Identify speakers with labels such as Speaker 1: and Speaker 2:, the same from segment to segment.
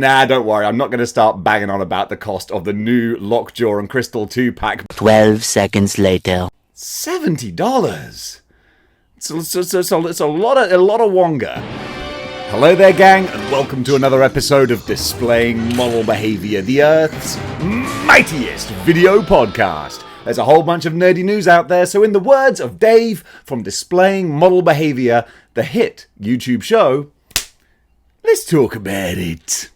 Speaker 1: Nah, don't worry, I'm not going to start banging on about the cost of the new Lockjaw and Crystal 2-pack.
Speaker 2: 12 seconds later.
Speaker 1: $70. It's a lot of wonga. Hello there, gang, and welcome to another episode of Displaying-Model-Behaviour, the Earth's mightiest video podcast. There's a whole bunch of nerdy news out there, so in the words of Dave from Displaying-Model-Behaviour, the hit YouTube show, let's talk about it.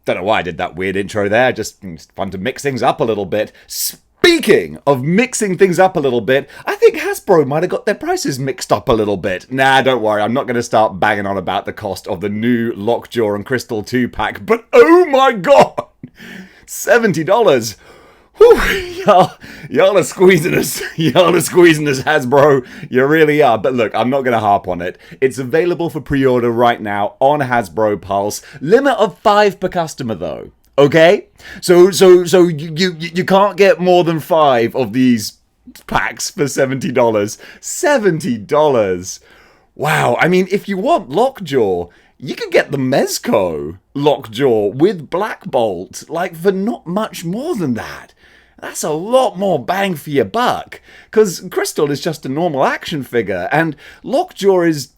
Speaker 1: Don't know why I did that weird intro there, just fun to mix things up a little bit. Speaking of mixing things up a little bit, I think Hasbro might have got their prices mixed up a little bit. Nah, don't worry, I'm not going to start banging on about the cost of the new Lockjaw and Crystal 2-pack, but oh my god! $70! Whew, y'all are squeezing us. Y'all are squeezing us, Hasbro. You really are. But look, I'm not going to harp on it. It's available for pre-order right now on Hasbro Pulse. Limit of 5 per customer, though. Okay? So you can't get more than 5 of these packs for $70. $70. Wow. I mean, if you want Lockjaw, you can get the Mezco Lockjaw with Black Bolt, like, for not much more than that. That's a lot more bang for your buck, because Crystal is just a normal action figure, and Lockjaw is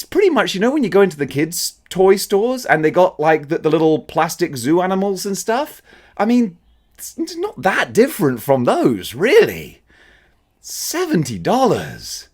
Speaker 1: pretty much, you know, when you go into the kids' toy stores and they got, like, the little plastic zoo animals and stuff? I mean, it's not that different from those, really. $70.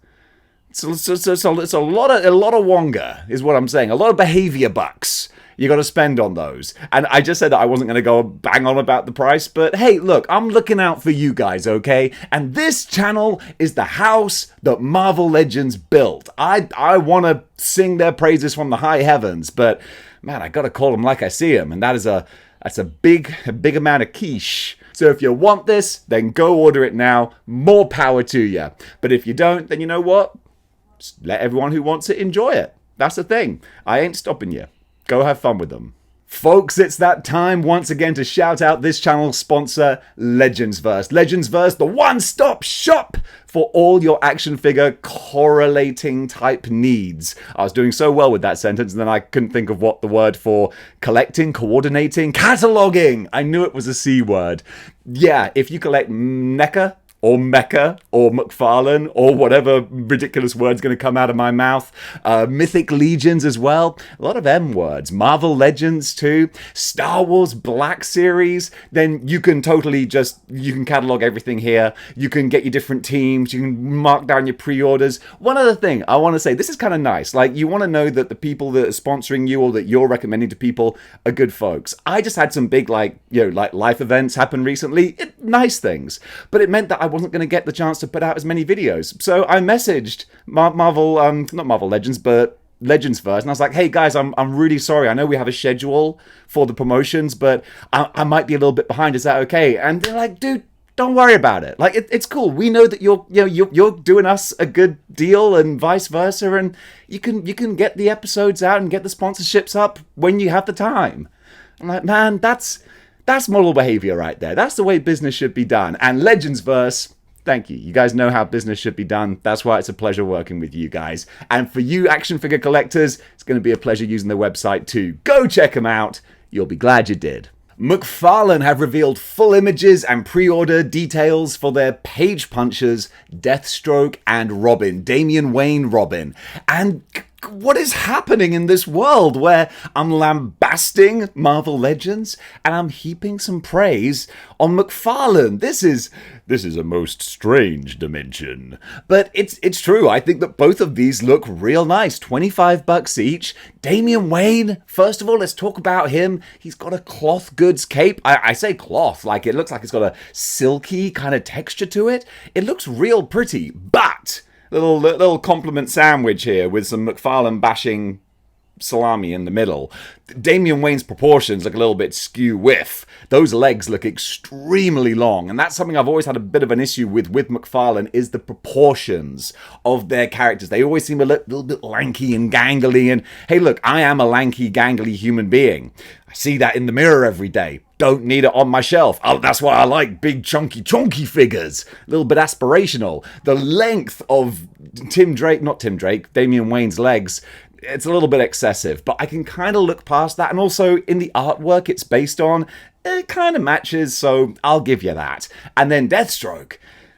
Speaker 1: It's a lot of wonga, is what I'm saying. A lot of behavior bucks you got to spend on those. And I just said that I wasn't going to go bang on about the price, but hey, look, I'm looking out for you guys, okay? And this channel is the house that Marvel Legends built. I want to sing their praises from the high heavens, but man, I got to call them like I see them, and that's a big amount of quiche. So if you want this, then go order it now. More power to you. But if you don't, then you know what? Just let everyone who wants it enjoy it. That's the thing. I ain't stopping you. Go have fun with them. Folks, it's that time once again to shout out this channel's sponsor, Legendsverse. Legendsverse, the one-stop shop for all your action figure correlating type needs. I was doing so well with that sentence, and then I couldn't think of what the word for collecting, coordinating, cataloging. I knew it was a C word. Yeah, if you collect NECA, or Mecha, or McFarlane, or whatever ridiculous word's going to come out of my mouth. Mythic Legions as well. A lot of M words. Marvel Legends too. Star Wars Black Series. Then you can you can catalog everything here. You can get your different teams. You can mark down your pre-orders. One other thing I want to say, this is kind of nice. Like, you want to know that the people that are sponsoring you or that you're recommending to people are good folks. I just had some big, like life events happen recently. Nice things. But it meant that I wasn't going to get the chance to put out as many videos. So I messaged not Marvel Legends, but Legendsverse, and I was like, hey guys, I'm really sorry. I know we have a schedule for the promotions, but I might be a little bit behind. Is that okay? And they're like, dude, don't worry about it. Like, it's cool. We know that you're doing us a good deal, and vice versa, and you can get the episodes out and get the sponsorships up when you have the time. I'm like, man, that's model behavior right there. That's the way business should be done. And Legendsverse, thank you. You guys know how business should be done. That's why it's a pleasure working with you guys. And for you action figure collectors, it's going to be a pleasure using their website too. Go check them out. You'll be glad you did. McFarlane have revealed full images and pre-order details for their Page Punchers, Deathstroke, and Robin. Damian Wayne Robin. And what is happening in this world where I'm lambasting Marvel Legends and I'm heaping some praise on McFarlane? This is a most strange dimension. But it's true. I think that both of these look real nice. $25 each. Damian Wayne, first of all, let's talk about him. He's got a cloth goods cape. I say cloth, like it looks like it's got a silky kind of texture to it. It looks real pretty, but little compliment sandwich here with some McFarlane bashing salami in the middle. Damian Wayne's proportions look a little bit skew-whiff. Those legs look extremely long, and that's something I've always had a bit of an issue with McFarlane, is the proportions of their characters. They always seem a little bit lanky and gangly, and hey look, I am a lanky, gangly human being. I see that in the mirror every day. don't need it on my shelf. Oh, that's why I like big chunky figures. A little bit aspirational. The length of Damian Wayne's legs, it's a little bit excessive, but I can kind of look past that. And also in the artwork it's based on, it kind of matches, so I'll give you that. And then Deathstroke.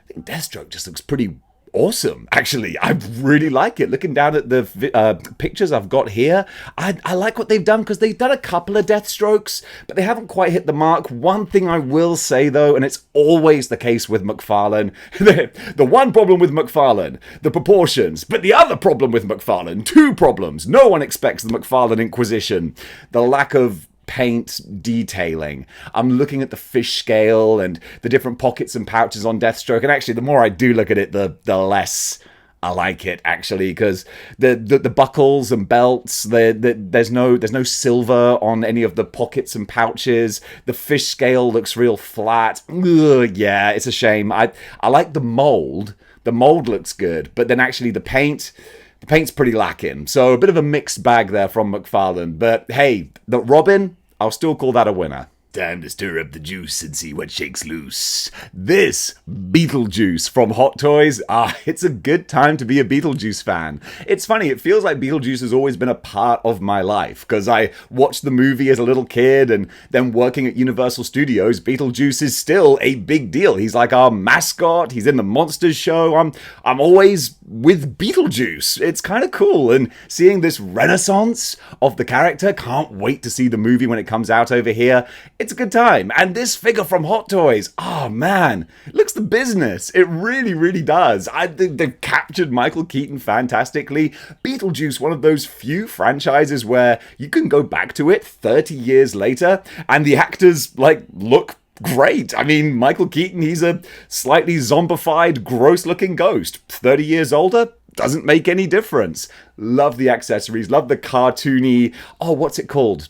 Speaker 1: I think Deathstroke just looks pretty awesome, actually. I really like it. Looking down at the pictures I've got here, I like what they've done, because they've done a couple of Deathstrokes, but they haven't quite hit the mark. One thing I will say, though, and it's always the case with McFarlane, the one problem with McFarlane, the proportions, but the other problem with McFarlane, two problems. No one expects the McFarlane Inquisition. The lack of paint detailing. I'm looking at the fish scale and the different pockets and pouches on Deathstroke, and actually the more I do look at it, the less I like it, actually, because the buckles and belts, there's no silver on any of the pockets and pouches. The fish scale looks real flat. Ugh, yeah, it's a shame. I like the mold. The mold looks good, but then actually the paint's pretty lacking. So a bit of a mixed bag there from McFarlane. But hey, the Robin, I'll still call that a winner. Time to stir up the juice and see what shakes loose. This Beetlejuice from Hot Toys. It's a good time to be a Beetlejuice fan. It's funny, it feels like Beetlejuice has always been a part of my life, because I watched the movie as a little kid, and then working at Universal Studios, Beetlejuice is still a big deal. He's like our mascot, he's in the Monsters show. I'm always with Beetlejuice. It's kind of cool, and seeing this renaissance of the character, can't wait to see the movie when it comes out over here. It's a good time. And this figure from Hot Toys, oh man, it looks the business. It really, really does. I think they've captured Michael Keaton fantastically. Beetlejuice, one of those few franchises where you can go back to it 30 years later and the actors look great. I mean, Michael Keaton, he's a slightly zombified, gross-looking ghost. 30 years older, doesn't make any difference. Love the accessories, love the cartoony, what's it called?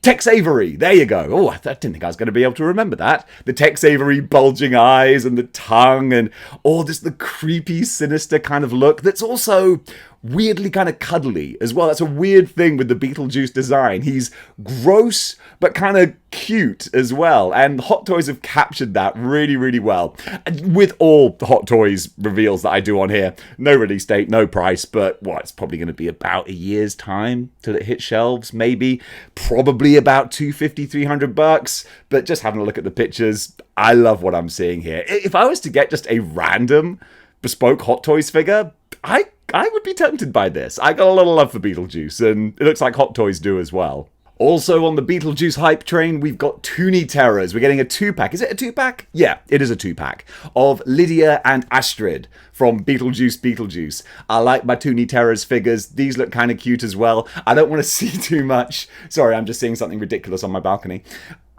Speaker 1: Tex Avery, there you go. Oh, I didn't think I was going to be able to remember that. The Tex Avery bulging eyes and the tongue and just the creepy, sinister kind of look that's also weirdly kind of cuddly as well. That's a weird thing with the Beetlejuice design. He's gross, but kind of cute as well. And Hot Toys have captured that really, really well. And with all the Hot Toys reveals that I do on here, no release date, no price, but it's probably going to be about a year's time till it hits shelves, maybe. Probably about $250, $300. But just having a look at the pictures, I love what I'm seeing here. If I was to get just a random bespoke Hot Toys figure, I would be tempted by this. I got a lot of love for Beetlejuice, and it looks like Hot Toys do as well. Also on the Beetlejuice hype train, we've got Toonie Terrors. We're getting a 2-pack. Is it a 2-pack? Yeah, it is a 2-pack of Lydia and Astrid from Beetlejuice. I like my Toonie Terrors figures. These look kind of cute as well. I don't want to see too much. Sorry, I'm just seeing something ridiculous on my balcony.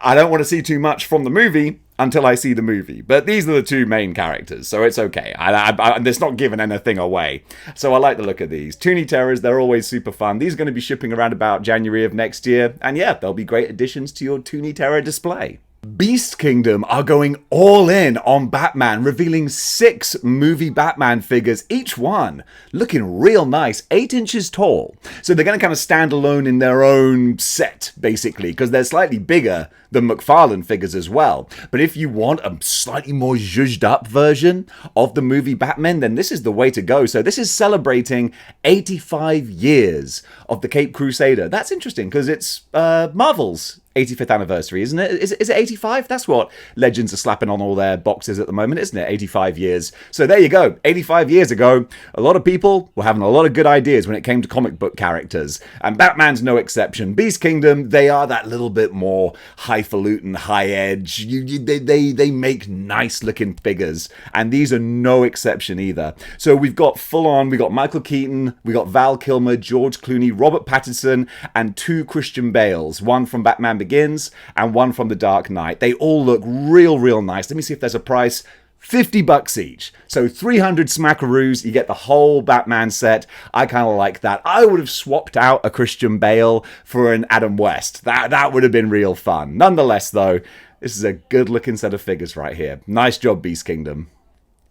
Speaker 1: I don't want to see too much from the movie until I see the movie. But these are the two main characters, so it's okay. It's not giving anything away. So I like the look of these. Toonie Terrors, they're always super fun. These are going to be shipping around about January of next year. And yeah, they'll be great additions to your Toonie Terror display. Beast Kingdom are going all in on Batman, revealing 6 movie Batman figures, each one looking real nice, 8 inches tall. So they're going to kind of stand alone in their own set, basically, because they're slightly bigger than McFarlane figures as well. But if you want a slightly more zhuzhed up version of the movie Batman, then this is the way to go. So this is celebrating 85 years of the Caped Crusader. That's interesting, because it's Marvel's 85th anniversary, isn't it? Is it 85? That's what Legends are slapping on all their boxes at the moment, isn't it? 85 years. So there you go. 85 years ago, a lot of people were having a lot of good ideas when it came to comic book characters. And Batman's no exception. Beast Kingdom, they are that little bit more highfalutin, high edge. They make nice looking figures. And these are no exception either. So we've got full on, we got Michael Keaton, we got Val Kilmer, George Clooney, Robert Pattinson, and 2 Christian Bales. One from Batman Begins and one from The Dark Knight. They all look real nice. Let me see if there's a price. $50 each. So 300 smackaroos, you get the whole Batman set. I kind of like that. I would have swapped out a Christian Bale for an Adam West. That would have been real fun. Nonetheless, though, this is a good looking set of figures right here. Nice job, Beast Kingdom.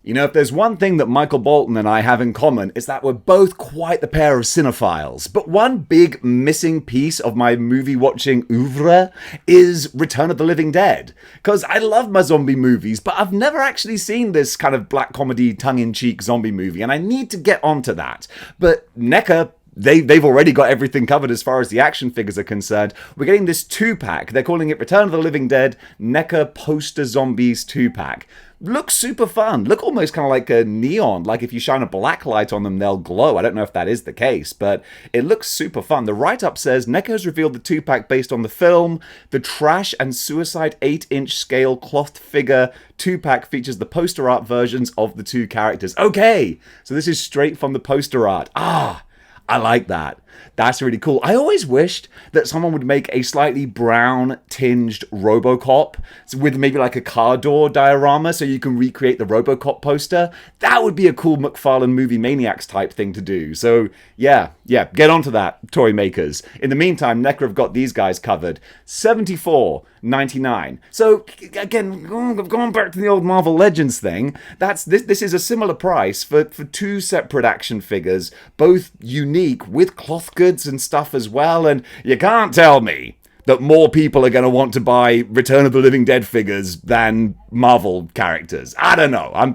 Speaker 1: You know, if there's one thing that Michael Bolton and I have in common, it's that we're both quite the pair of cinephiles. But one big missing piece of my movie-watching oeuvre is Return of the Living Dead. Because I love my zombie movies, but I've never actually seen this kind of black comedy, tongue-in-cheek zombie movie, and I need to get onto that. But NECA, they've already got everything covered as far as the action figures are concerned. We're getting this 2-pack. They're calling it Return of the Living Dead NECA Poster Zombies 2-pack. Looks super fun. Look almost kind of like a neon. Like if you shine a black light on them, they'll glow. I don't know if that is the case, but it looks super fun. The write-up says, NECA has revealed the 2-pack based on the film. The Trash and Suicide 8-inch scale cloth figure 2-pack features the poster art versions of the 2 characters. Okay, so this is straight from the poster art. I like that. That's really cool. I always wished that someone would make a slightly brown-tinged RoboCop with maybe like a car door diorama so you can recreate the RoboCop poster. That would be a cool McFarlane Movie Maniacs type thing to do. So yeah, get onto that, toy makers. In the meantime, NECA have got these guys covered. $74.99. So again, going back to the old Marvel Legends thing, this is a similar price for 2 separate action figures, both unique with cloth goods and stuff as well, and you can't tell me that more people are going to want to buy Return of the Living Dead figures than Marvel characters. I don't know. I'm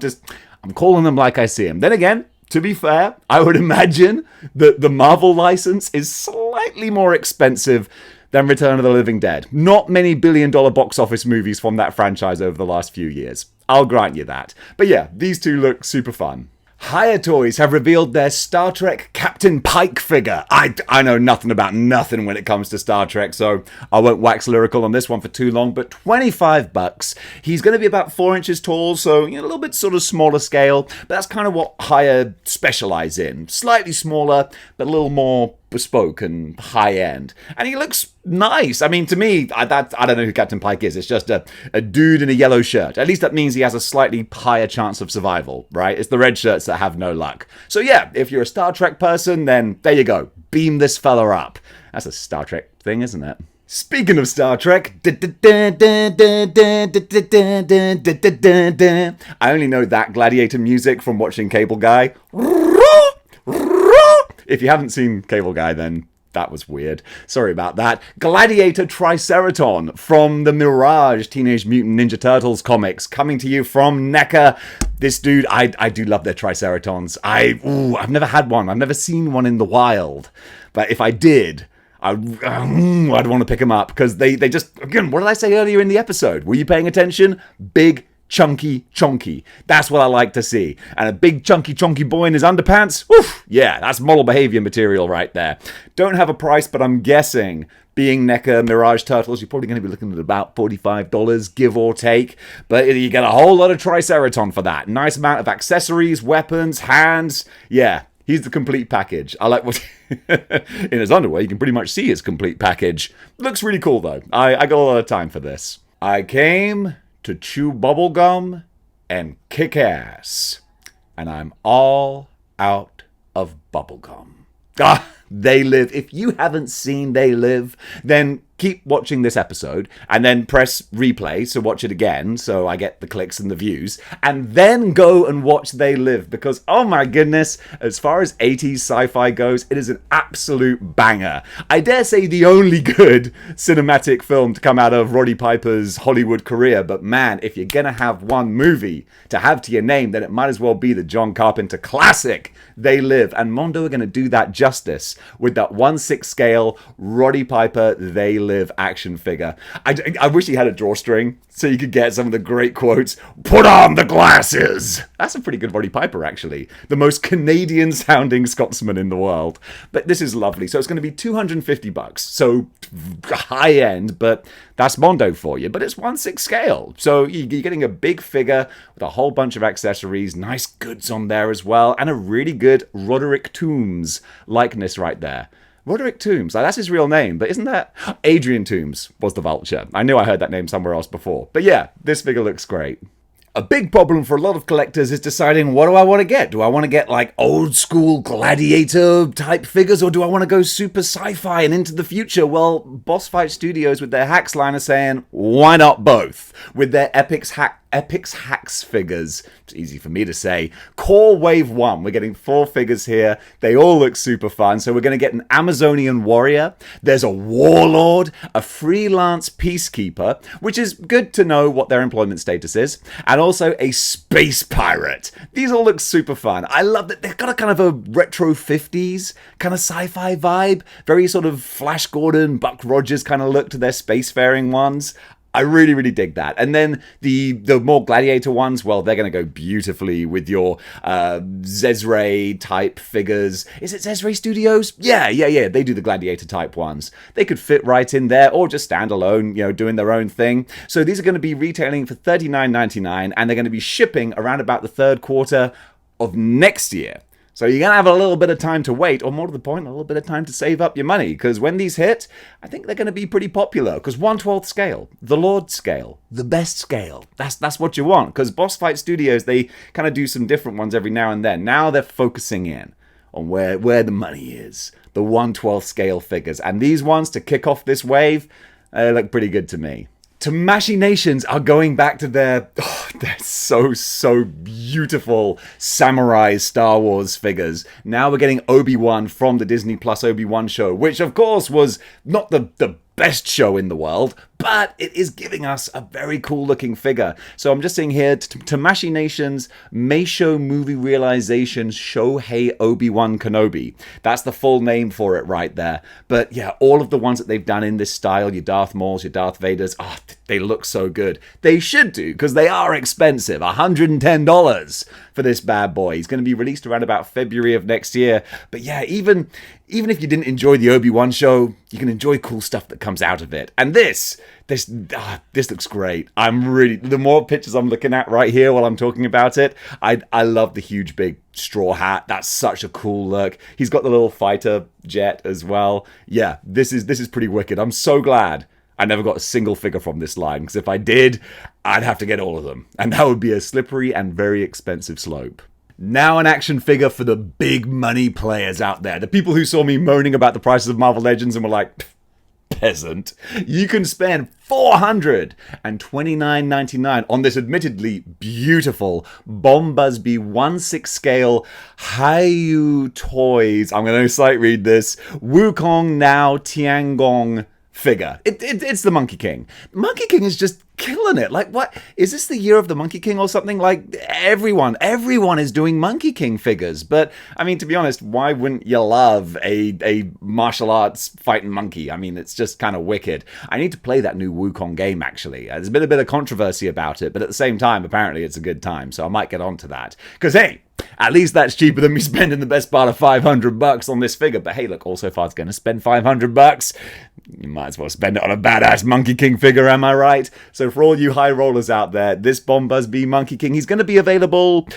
Speaker 1: calling them like I see them. Then again, to be fair, I would imagine that the Marvel license is slightly more expensive than Return of the Living Dead. Not many billion-dollar box office movies from that franchise over the last few years. I'll grant you that. But yeah, these two look super fun. Hiya Toys have revealed their Star Trek Captain Pike figure. I know nothing about nothing when it comes to Star Trek, so I won't wax lyrical on this one for too long, but $25. He's going to be about 4 inches tall, so a little bit sort of smaller scale, but that's kind of what Hiya specialize in. Slightly smaller, but a little more bespoke and high-end. And he looks nice. I mean, to me, I don't know who Captain Pike is. It's just a dude in a yellow shirt. At least that means he has a slightly higher chance of survival, right? It's the red shirts that have no luck. So yeah, if you're a Star Trek person, then there you go. Beam this fella up. That's a Star Trek thing, isn't it? Speaking of Star Trek, I only know that gladiator music from watching Cable Guy. If you haven't seen Cable Guy, then that was weird. Sorry about that. Gladiator Triceraton from the Mirage Teenage Mutant Ninja Turtles comics, coming to you from NECA. This dude, I do love their Triceratons. I've never had one. I've never seen one in the wild. But if I did, I'd want to pick them up because they just, again, what did I say earlier in the episode? Were you paying attention? Big, chunky. That's what I like to see. And a big chunky boy in his underpants? Woof! Yeah, that's model behavior material right there. Don't have a price, but I'm guessing, being NECA Mirage Turtles, you're probably going to be looking at about $45, give or take. But you get a whole lot of Triceraton for that. Nice amount of accessories, weapons, hands. Yeah, he's the complete package. I like what... in his underwear, you can pretty much see his complete package. Looks really cool, though. I got a lot of time for this. I came to chew bubblegum and kick ass. And I'm all out of bubblegum. They Live. If you haven't seen They Live, then keep watching this episode and then press replay to watch it again so I get the clicks and the views, and then go and watch They Live, because oh my goodness, as far as 80s sci-fi goes, it is an absolute banger. I dare say the only good cinematic film to come out of Roddy Piper's Hollywood career, but man, if you're gonna have one movie to have to your name, then it might as well be the John Carpenter classic They Live, and Mondo are gonna do that justice with that 1/6 scale Roddy Piper They Live action figure. I wish he had a drawstring so you could get some of the great quotes. Put on the glasses! That's a pretty good Roddy Piper, actually. The most Canadian sounding Scotsman in the world. But this is lovely. So it's going to be $250. So high end, but that's Mondo for you. But it's 1/6 scale. So you're getting a big figure with a whole bunch of accessories, nice goods on there as well, and a really good Roderick Toombs likeness right there. Roderick Toombs, that's his real name, but isn't that... Adrian Toombs was the Vulture. I knew I heard that name somewhere else before. But yeah, this figure looks great. A big problem for a lot of collectors is deciding, what do I want to get? Do I want to get like old school gladiator type figures, or do I want to go super sci-fi and into the future? Well, Boss Fight Studios with their Hacks line are saying, why not both? With their Epix Epix Hacks figures. It's easy for me to say. Core Wave 1. We're getting 4 figures here. They all look super fun. So we're going to get an Amazonian warrior. There's a warlord, a freelance peacekeeper, which is good to know what their employment status is, and also a space pirate. These all look super fun. I love that they've got a kind of a retro 50s kind of sci-fi vibe. Very sort of Flash Gordon, Buck Rogers kind of look to their spacefaring ones. I really, really dig that. And then the more gladiator ones, well, they're going to go beautifully with your Zezre type figures. Is it Zezre Studios? Yeah. They do the gladiator type ones. They could fit right in there or just stand alone, doing their own thing. So these are going to be retailing for $39.99 and they're going to be shipping around about the third quarter of next year. So you're going to have a little bit of time to wait, or more to the point, a little bit of time to save up your money. Because when these hit, I think they're going to be pretty popular. Because 1/12 scale, the Lord scale, the best scale. That's what you want. Because Boss Fight Studios, they kind of do some different ones every now and then. Now they're focusing in on where the money is. The 1/12 scale figures. And these ones, to kick off this wave, they look pretty good to me. Machinations are going back to their so beautiful samurai Star Wars figures. Now we're getting Obi-Wan from the Disney Plus Obi-Wan show, which of course was not the best show in the world, but it is giving us a very cool looking figure. So I'm just saying here, Machinations Meisho Movie Realizations Shohei Obi-Wan Kenobi. That's the full name for it right there. But yeah, all of the ones that they've done in this style, your Darth Mauls, your Darth Vaders, they look so good. They should do, because they are expensive. $110 for this bad boy. He's going to be released around about February of next year. But yeah, even if you didn't enjoy the Obi-Wan show, you can enjoy cool stuff that comes out of it. And this looks great. The more pictures I'm looking at right here while I'm talking about it, I love the huge big straw hat. That's such a cool look. He's got the little fighter jet as well. Yeah, this is pretty wicked. I'm so glad I never got a single figure from this line, because if I did, I'd have to get all of them. And that would be a slippery and very expensive slope. Now an action figure for the big money players out there. The people who saw me moaning about the prices of Marvel Legends and were like, peasant. You can spend $429.99 on this admittedly beautiful Bombusby 1/6 scale Hayu Toys. I'm going to sight read this. Wukong Now Tiangong figure. It's the Monkey King. Monkey King is just killing it. Like, what? Is this the year of the Monkey King or something? Like, everyone is doing Monkey King figures. But, I mean, to be honest, why wouldn't you love a martial arts fighting monkey? I mean, it's just kind of wicked. I need to play that new Wukong game, actually. There's been a bit of controversy about it, but at the same time, apparently it's a good time, so I might get onto that. Because, hey, at least that's cheaper than me spending the best part of $500 on this figure. But hey, look, also if I was going to spend $500, you might as well spend it on a badass Monkey King figure, am I right? So for all you high rollers out there, this Bombusby Monkey King, he's going to be available,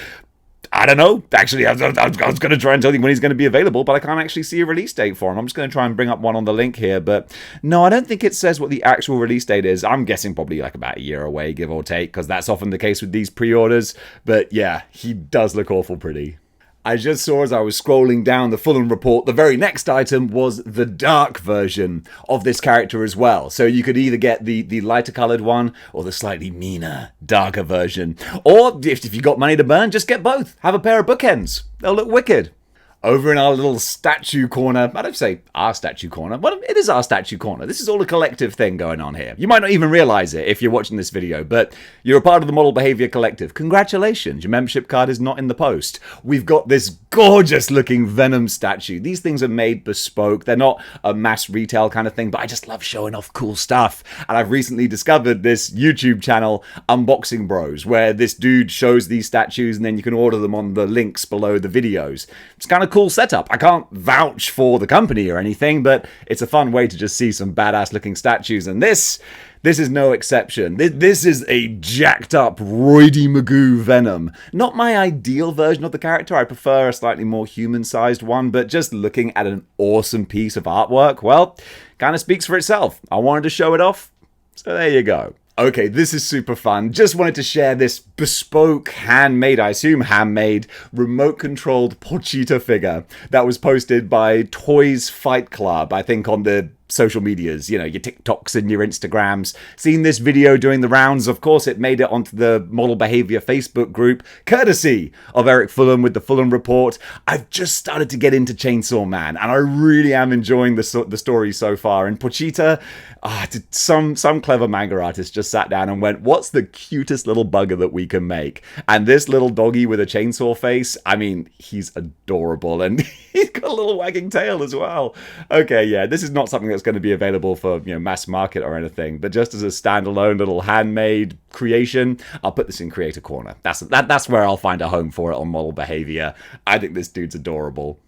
Speaker 1: I don't know. Actually, I was going to try and tell you when he's going to be available, but I can't actually see a release date for him. I'm just going to try and bring up one on the link here. But no, I don't think it says what the actual release date is. I'm guessing probably like about a year away, give or take, because that's often the case with these pre-orders. But yeah, he does look awful pretty. I just saw as I was scrolling down the Fulham report, the very next item was the dark version of this character as well. So you could either get the lighter coloured one or the slightly meaner, darker version. Or if you got money to burn, just get both. Have a pair of bookends. They'll look wicked. Over in our little statue corner, I don't say our statue corner, but it is our statue corner. This is all a collective thing going on here. You might not even realize it if you're watching this video, but you're a part of the Model Behaviour Collective. Congratulations, your membership card is not in the post. We've got this gorgeous looking Venom statue. These things are made bespoke. They're not a mass retail kind of thing, but I just love showing off cool stuff. And I've recently discovered this YouTube channel, Unboxing Bros, where this dude shows these statues and then you can order them on the links below the videos. It's kind of cool setup. I can't vouch for the company or anything, but it's a fun way to just see some badass looking statues, and this is no exception. This is a jacked up Roidy Magoo Venom. Not my ideal version of the character. I prefer a slightly more human-sized one, but just looking at an awesome piece of artwork, well, kind of speaks for itself. I wanted to show it off, so there you go. Okay, this is super fun. Just wanted to share this bespoke, handmade, I assume handmade, remote-controlled Pochita figure that was posted by Toys Fight Club, I think on the social medias, your TikToks and your Instagrams. Seen this video doing the rounds. Of course, it made it onto the Model Behaviour Facebook group, courtesy of Eric Fulham with the Fulham Report. I've just started to get into Chainsaw Man, and I really am enjoying the story so far. And Pochita, some clever manga artist just sat down and went, what's the cutest little bugger that we can make? And this little doggy with a chainsaw face, I mean, he's adorable, and he's got a little wagging tail as well. Okay, yeah, this is not something that's going to be available for mass market or anything, but just as a standalone little handmade creation, I'll put this in Creator Corner. That's where I'll find a home for it on Model Behaviour. I think this dude's adorable.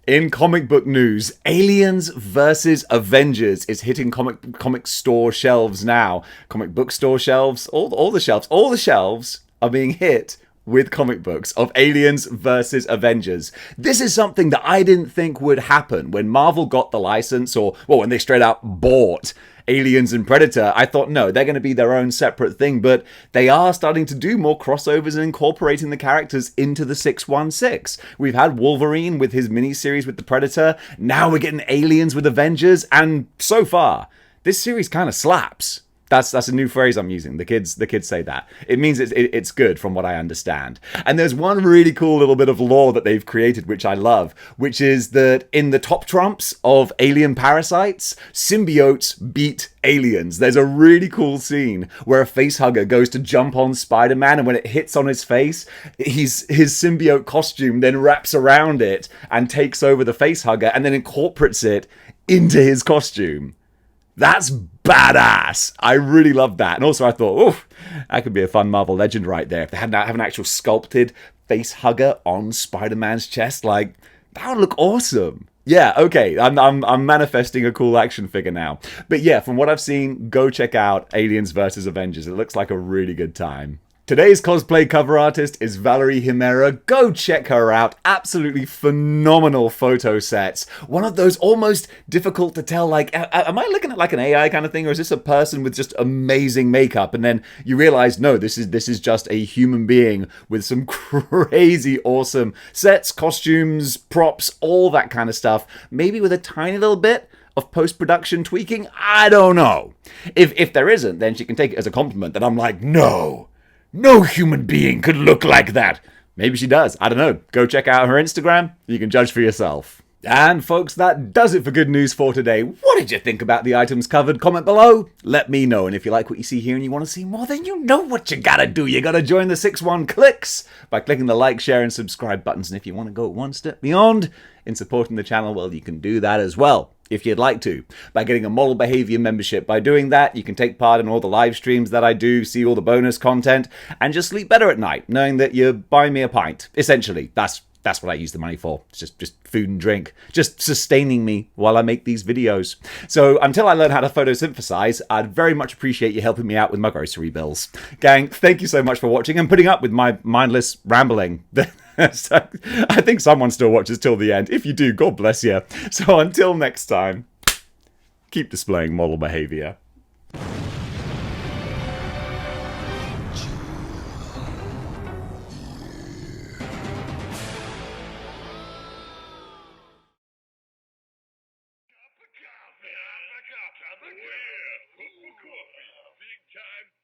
Speaker 1: In comic book news, Aliens vs. Avengers is hitting comic store shelves now. Comic book store shelves, all the shelves are being hit with comic books of Aliens versus Avengers. This is something that I didn't think would happen when Marvel got the license, or, well, when they straight out bought Aliens and Predator. I thought, no, they're going to be their own separate thing, but they are starting to do more crossovers and incorporating the characters into the 616. We've had Wolverine with his miniseries with the Predator. Now we're getting Aliens with Avengers, and so far, this series kind of slaps. That's a new phrase I'm using. The kids say that. It means it's good from what I understand. And there's one really cool little bit of lore that they've created, which I love, which is that in the top trumps of alien parasites, symbiotes beat aliens. There's a really cool scene where a facehugger goes to jump on Spider-Man, and when it hits on his face, his symbiote costume then wraps around it and takes over the facehugger and then incorporates it into his costume. That's badass. I really love that. And also I thought, oh, that could be a fun Marvel legend right there. If they have an actual sculpted face hugger on Spider-Man's chest, like, that would look awesome. Yeah, okay, I'm manifesting a cool action figure now. But yeah, from what I've seen, go check out Aliens vs. Avengers. It looks like a really good time. Today's cosplay cover artist is Valerie Himera. Go check her out. Absolutely phenomenal photo sets. One of those almost difficult to tell, like, am I looking at like an AI kind of thing, or is this a person with just amazing makeup? And then you realize, no, this is just a human being with some crazy awesome sets, costumes, props, all that kind of stuff. Maybe with a tiny little bit of post-production tweaking. I don't know. If there isn't, then she can take it as a compliment that I'm like, no human being could look like that. Maybe she does. I don't know. Go check out her Instagram. You can judge for yourself. And folks, that does it for good news for today. What did you think about the items covered? Comment below. Let me know. And if you like what you see here and you want to see more, then you know what you gotta do. You gotta join the 6-1 Clicks by clicking the like, share, and subscribe buttons. And if you want to go one step beyond in supporting the channel, well, you can do that as well, if you'd like to, by getting a Model Behaviour membership. By doing that, you can take part in all the live streams that I do, see all the bonus content, and just sleep better at night, knowing that you're buying me a pint. Essentially, that's what I use the money for. It's just food and drink, just sustaining me while I make these videos. So until I learn how to photosynthesize, I'd very much appreciate you helping me out with my grocery bills. Gang, thank you so much for watching and putting up with my mindless rambling. So, I think someone still watches till the end. If you do, God bless you. So until next time, keep displaying model behavior.
Speaker 3: Coffee. Big time.